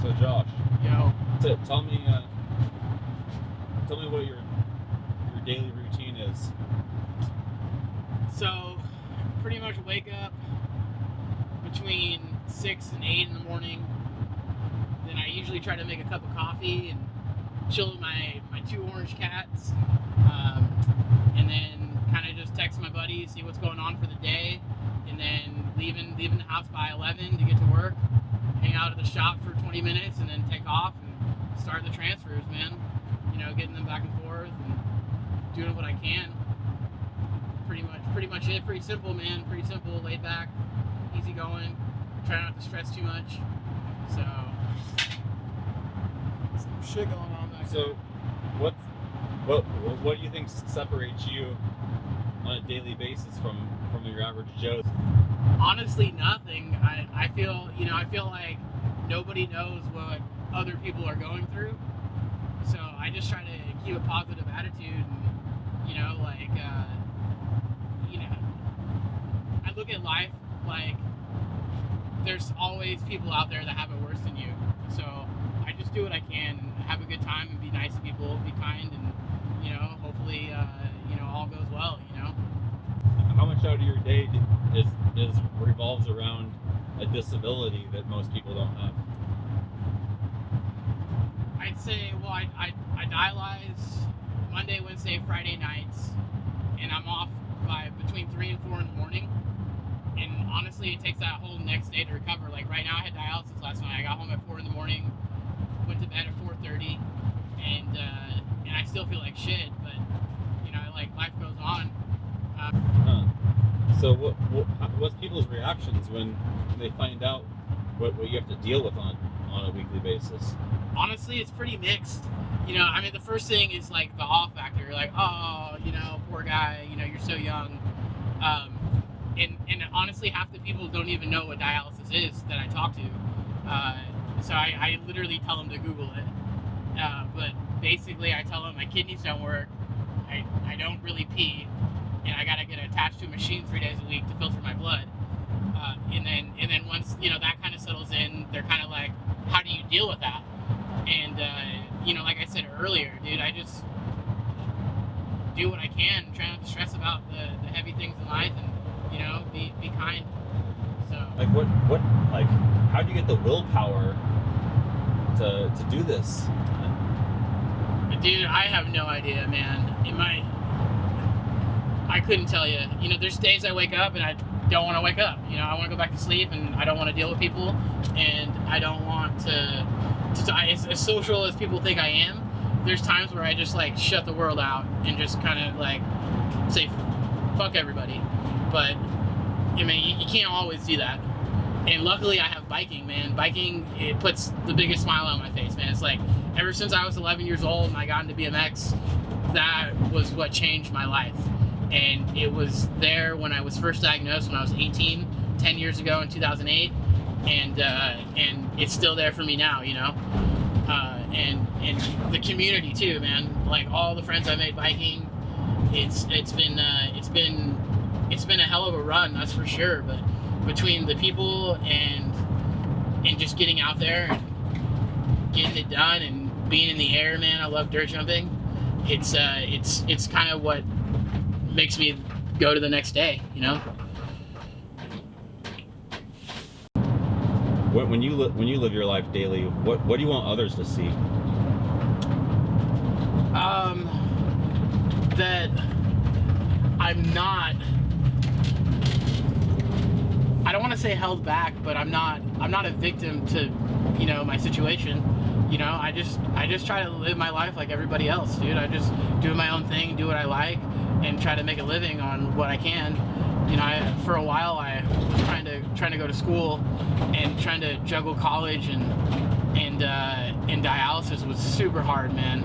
So Josh, Yo. tell me what your daily routine is. So, pretty much wake up between 6 and 8 in the morning. Then I usually try to make a cup of coffee and chill with my 2 orange cats. And then kind of just text my buddies, see what's going on for the day. And then leaving the house by 11 to get to work. Hang out at the shop for 20 minutes and then take off and start the transfers, man. You know, getting them back and forth and doing what I can. Pretty much it. Pretty simple, man. Pretty simple, laid back, easy going. Try not to stress too much. So, some shit going on back So, what do you think separates you on a daily basis from your average Joe? Honestly, nothing. I feel like nobody knows what other people are going through. So I just try to keep a positive attitude and, I look at life like there's always people out there that have it worse than you. So I just do what I can and have a good time and be nice to people, be kind, and, hopefully, all goes well, How much out of your day revolves around a disability that most people don't have? I'd say, well, I dialyze Monday, Wednesday, Friday nights, and I'm off by between 3 and 4 in the morning. And honestly, it takes that whole next day to recover. Like right now, I had dialysis last night. I got home at 4 in the morning, went to bed at 4:30, and I still feel like shit. But life goes on. So what's people's reactions when they find out what you have to deal with on a weekly basis? Honestly, it's pretty mixed. The first thing is like the awe factor. You're like, oh, poor guy, you're so young. And honestly, half the people don't even know what dialysis is that I talk to. So I literally tell them to Google it. But basically, I tell them my kidneys don't work. I don't really pee, and I gotta get attached to a machine 3 days a week to filter my blood. And then once that kind of settles in, they're kind of like, how do you deal with that? And like I said earlier, dude, I just do what I can, try not to stress about the heavy things in life, and be kind. So how do you get the willpower to do this? Dude, I have no idea, man. I couldn't tell you. There's days I wake up and I don't want to wake up. I want to go back to sleep, and I don't want to deal with people, and I don't want to as social as people think I am. There's times where I just shut the world out and just kind of say fuck everybody. But you can't always do that. And luckily I have biking, man. Biking, it puts the biggest smile on my face, man. It's like ever since I was 11 years old and I got into BMX, that was what changed my life. And it was there when I was first diagnosed when I was 18, 10 years ago in 2008, and it's still there for me now, and the community too, man. Like all the friends I made biking, it's been a hell of a run, that's for sure. But between the people and just getting out there and getting it done and being in the air, man, I love dirt jumping. It's kind of what makes me go to the next day, When you live your life daily, what do you want others to see? That I'm not. I don't want to say held back, but I'm not a victim to, my situation. I just try to live my life like everybody else, dude. I just do my own thing, do what I like, and try to make a living on what I can. For a while I was trying to go to school and trying to juggle college and dialysis was super hard, man.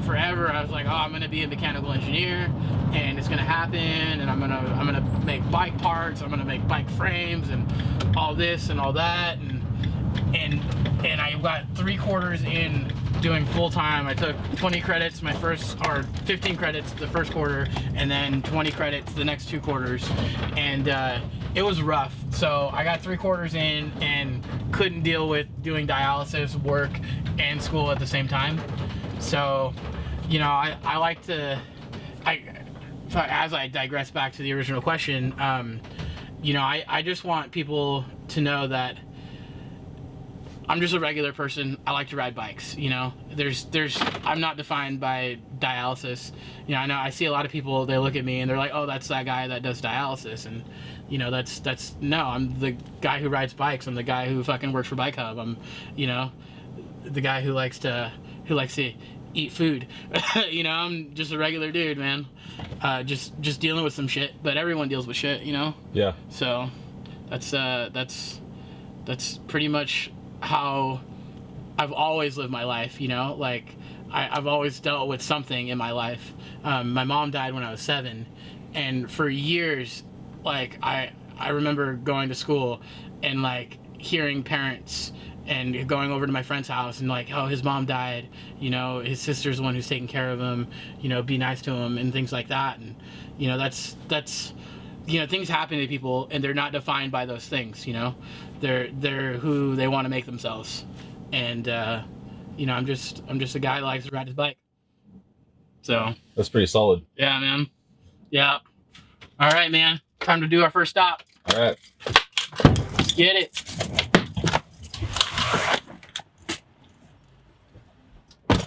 Forever I was like, oh, I'm gonna be a mechanical engineer, and it's gonna happen, and I'm gonna make bike parts, I'm gonna make bike frames, and all this and all that, and I got 3/4 in doing full time. I took 20 credits 15 credits the first quarter, and then 20 credits the next 2 quarters, and it was rough. So I got 3/4 in and couldn't deal with doing dialysis, work, and school at the same time. So, you know, I like to, as I digress back to the original question, you know, I just want people to know that I'm just a regular person. I like to ride bikes, you know. I'm not defined by dialysis. You know, I see a lot of people, they look at me and they're like, oh, that's that guy that does dialysis. And, you know, no, I'm the guy who rides bikes. I'm the guy who fucking works for Bike Hub. I'm, you know, the guy who likes to eat food. You know, I'm just a regular dude, man. Just dealing with some shit, but everyone deals with shit, you know? Yeah. So that's pretty much how I've always lived my life, you know? Like, I've always dealt with something in my life. My mom died when I was 7, and for years, like, I remember going to school and, like, hearing parents and going over to my friend's house and, like, oh, his mom died, you know, his sister's the one who's taking care of him, you know, be nice to him, and things like that. And, you know, that's you know, things happen to people and they're not defined by those things, you know. They're who they want to make themselves. And you know, I'm just a guy that likes to ride his bike. So That's pretty solid. yeah, man. Yeah. All right, man. Time to do our first stop. All right. Let's get it.